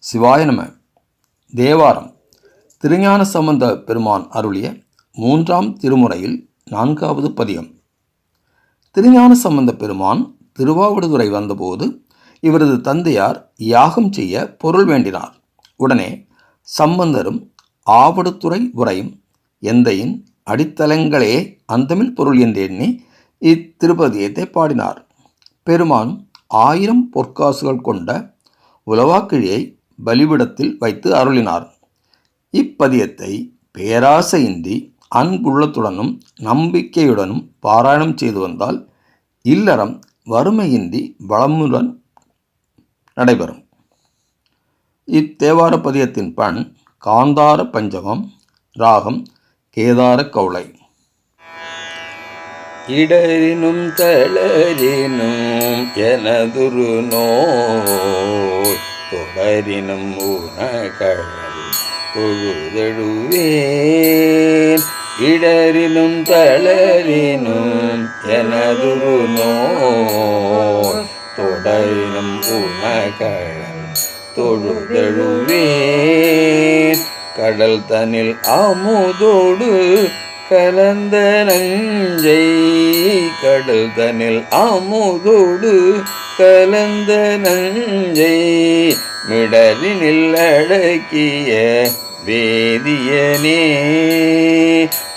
சிவாய நம. தேவாரம் திருஞான சம்பந்த பெருமான் அருளிய 3ஆம் திருமுறையில் 4வது பதிகம். திருஞான சம்பந்த பெருமான் திருவாவடுதுறை வந்தபோது இவரது தந்தையார் யாகம் செய்ய பொருள் வேண்டினார். உடனே சம்பந்தரும் ஆவடுதுறை உரையும் எந்தையின் அடித்தளங்களே அந்தமில் பொருள் என்று எண்ணி இத்திருப்பதியத்தை பாடினார். பெருமான் 1000 பொற்காசுகள் கொண்ட உலவாக்கிழியை பலிபிடத்தில் வைத்து அருளினார். இப்பதியத்தை பேராசையின்றி அன்புள்ளத்துடனும் நம்பிக்கையுடனும் பாராயணம் செய்து வந்தால் இல்லறம் வறுமையின்றி வளமுடன் நடைபெறும். இத்தேவார பதியத்தின் பண் காந்தார பஞ்சமம், ராகம் கேதார கௌளை. இடரினும் தளரினும் எனதுரு நோய் தொடரினும் ஊனகழல் தொழுதெழுவேன். இடரினும் தளரினும் எனதுரு நோய் தொடரினும் ஊனகழல் தொழுதெழுவேன். கடல் தனில் அமுதோடு கலந்த நஞ்சை, கடல் தனில் அமுதோடு கலந்த நஞ்சை மிடலினில் அடக்கிய வேதியனே.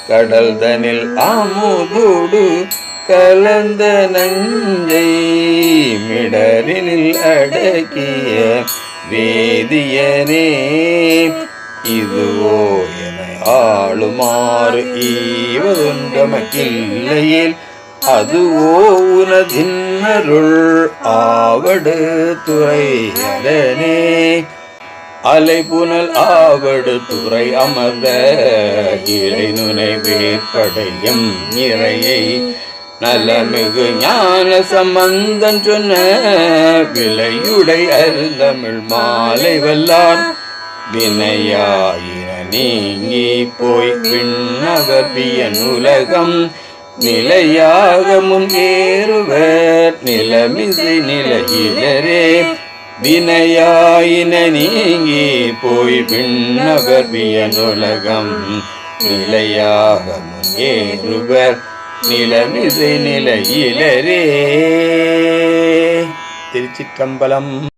கடல் தனில் அமுதோடு கலந்த நஞ்சை மிடலினில் அடக்கிய வேதியனே. இதுவோ என ஆளுமாறு ஈவதொன்றமக்கில்லையில் அதுவோ உனதின்னருள் ஆவடு துறையடனே. அலைபுனல் ஆவடு துறை அமர்ந்த இலை நுனை வேற்படையும் இறையை நலமிகு ஞான சம்பந்தன் சொன்ன விலையுடை அருந்தமிழ் மாலை வல்லார் வினையாயின நீங்கி போய் விண்ணகர்பியன் உலகம் நிலையாக முன்னேறுவர் நிலமிசை நிலையிலரே. வினையாயின நீங்கி போய் விண்ணகர்பியன் உலகம் நிலையாக முன்னேறுவர் நிலமிசை நிலையிலரே. திருச்சிற்றம்பலம்.